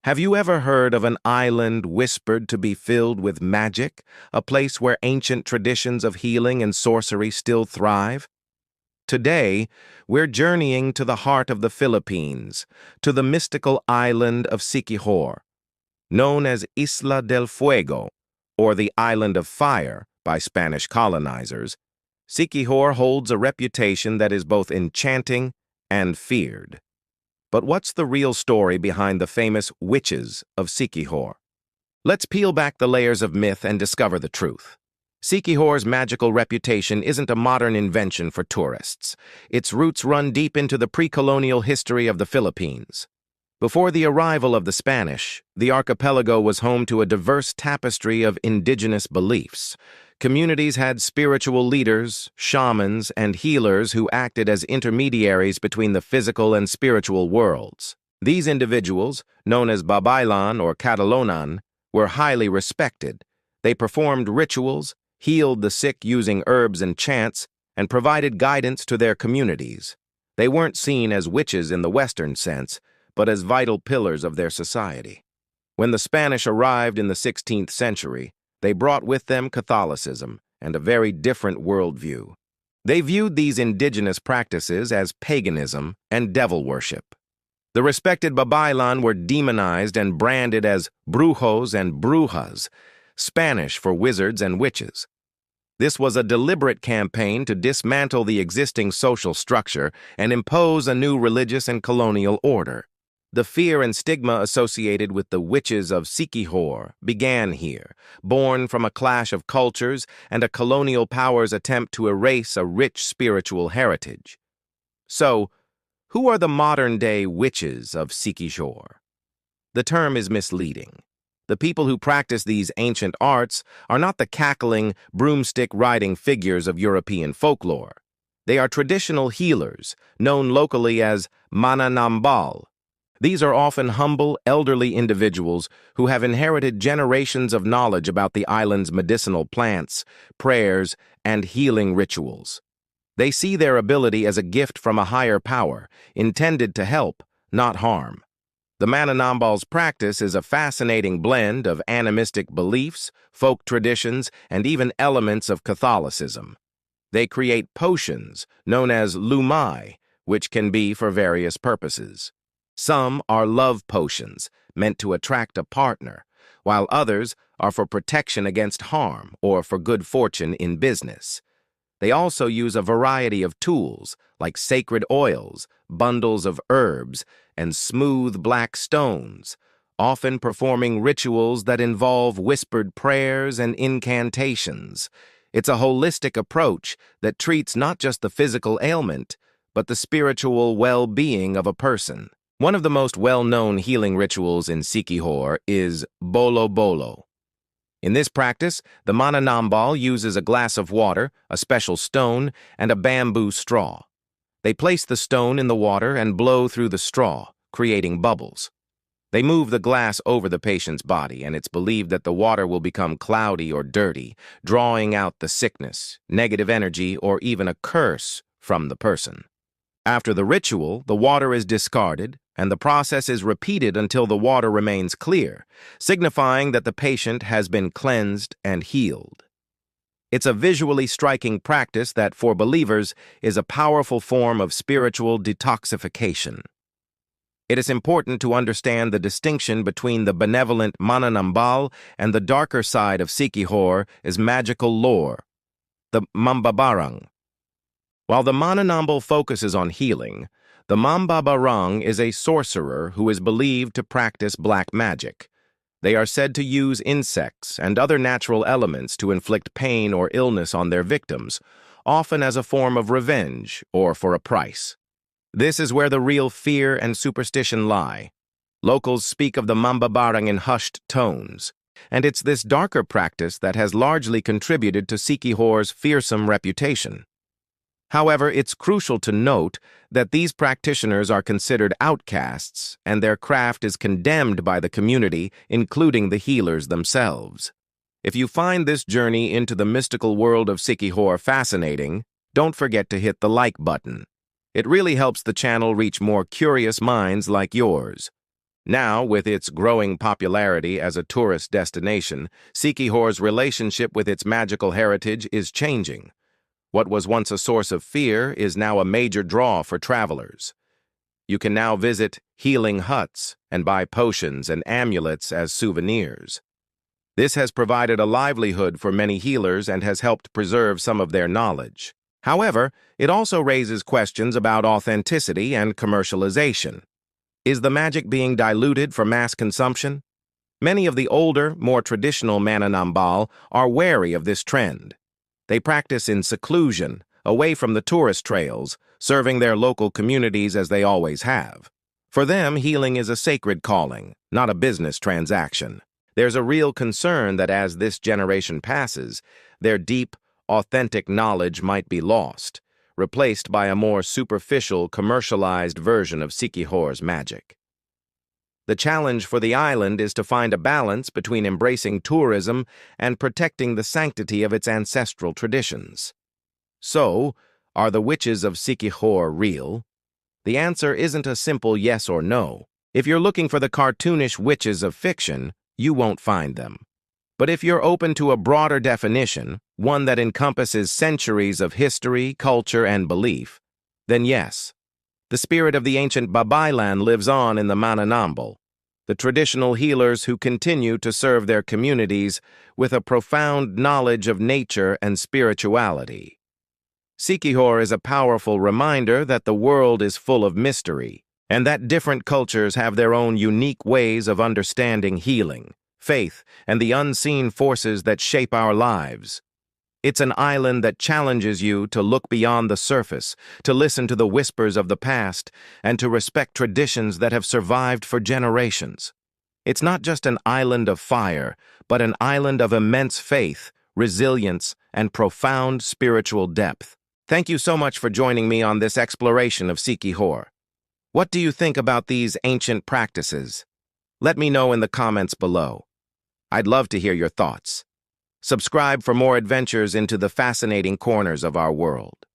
Have you ever heard of an island whispered to be filled with magic, a place where ancient traditions of healing and sorcery still thrive? Today, we're journeying to the heart of the Philippines, to the mystical island of Siquijor, known as Isla del Fuego, or the Island of Fire by Spanish colonizers. Siquijor holds a reputation that is both enchanting and feared. But what's the real story behind the famous witches of Siquijor? Let's peel back the layers of myth and discover the truth. Siquijor's magical reputation isn't a modern invention for tourists. Its roots run deep into the pre-colonial history of the Philippines. Before the arrival of the Spanish, the archipelago was home to a diverse tapestry of indigenous beliefs. Communities had spiritual leaders, shamans, and healers who acted as intermediaries between the physical and spiritual worlds. These individuals, known as Babaylan or Catalonan, were highly respected. They performed rituals, healed the sick using herbs and chants, and provided guidance to their communities. They weren't seen as witches in the Western sense, but as vital pillars of their society. When the Spanish arrived in the 16th century, they brought with them Catholicism and a very different worldview. They viewed these indigenous practices as paganism and devil worship. The respected Babaylan were demonized and branded as brujos and brujas, Spanish for wizards and witches. This was a deliberate campaign to dismantle the existing social structure and impose a new religious and colonial order. The fear and stigma associated with the witches of Siquijor began here, born from a clash of cultures and a colonial power's attempt to erase a rich spiritual heritage. So, who are the modern-day witches of Siquijor? The term is misleading. The people who practice these ancient arts are not the cackling, broomstick-riding figures of European folklore. They are traditional healers, known locally as mananambal. These are often humble, elderly individuals who have inherited generations of knowledge about the island's medicinal plants, prayers, and healing rituals. They see their ability as a gift from a higher power, intended to help, not harm. The mananambal's practice is a fascinating blend of animistic beliefs, folk traditions, and even elements of Catholicism. They create potions, known as lumai, which can be for various purposes. Some are love potions, meant to attract a partner, while others are for protection against harm or for good fortune in business. They also use a variety of tools, like sacred oils, bundles of herbs, and smooth black stones, often performing rituals that involve whispered prayers and incantations. It's a holistic approach that treats not just the physical ailment, but the spiritual well-being of a person. One of the most well-known healing rituals in Siquijor is bolo bolo. In this practice, the mananambal uses a glass of water, a special stone, and a bamboo straw. They place the stone in the water and blow through the straw, creating bubbles. They move the glass over the patient's body, and it's believed that the water will become cloudy or dirty, drawing out the sickness, negative energy, or even a curse from the person. After the ritual, the water is discarded, and the process is repeated until the water remains clear, signifying that the patient has been cleansed and healed. It's a visually striking practice that, for believers, is a powerful form of spiritual detoxification. It is important to understand the distinction between the benevolent mananambal and the darker side of Siquijor is magical lore, the mambabarang. While the mananambal focuses on healing, the mambabarang is a sorcerer who is believed to practice black magic. They are said to use insects and other natural elements to inflict pain or illness on their victims, often as a form of revenge or for a price. This is where the real fear and superstition lie. Locals speak of the mambabarang in hushed tones, and it's this darker practice that has largely contributed to Siquijor's fearsome reputation. However, it's crucial to note that these practitioners are considered outcasts and their craft is condemned by the community, including the healers themselves. If you find this journey into the mystical world of Siquijor fascinating, don't forget to hit the like button. It really helps the channel reach more curious minds like yours. Now, with its growing popularity as a tourist destination, Siquijor's relationship with its magical heritage is changing. What was once a source of fear is now a major draw for travelers. You can now visit healing huts and buy potions and amulets as souvenirs. This has provided a livelihood for many healers and has helped preserve some of their knowledge. However, it also raises questions about authenticity and commercialization. Is the magic being diluted for mass consumption? Many of the older, more traditional mananambal are wary of this trend. They practice in seclusion, away from the tourist trails, serving their local communities as they always have. For them, healing is a sacred calling, not a business transaction. There's a real concern that as this generation passes, their deep, authentic knowledge might be lost, replaced by a more superficial, commercialized version of Siquijor's magic. The challenge for the island is to find a balance between embracing tourism and protecting the sanctity of its ancestral traditions. So, are the witches of Siquijor real? The answer isn't a simple yes or no. If you're looking for the cartoonish witches of fiction, you won't find them. But if you're open to a broader definition, one that encompasses centuries of history, culture, and belief, then yes, the spirit of the ancient Babaylan lives on in the mananambal, the traditional healers who continue to serve their communities with a profound knowledge of nature and spirituality. Siquijor is a powerful reminder that the world is full of mystery, and that different cultures have their own unique ways of understanding healing, faith, and the unseen forces that shape our lives. It's an island that challenges you to look beyond the surface, to listen to the whispers of the past, and to respect traditions that have survived for generations. It's not just an island of fire, but an island of immense faith, resilience, and profound spiritual depth. Thank you so much for joining me on this exploration of Siquijor. What do you think about these ancient practices? Let me know in the comments below. I'd love to hear your thoughts. Subscribe for more adventures into the fascinating corners of our world.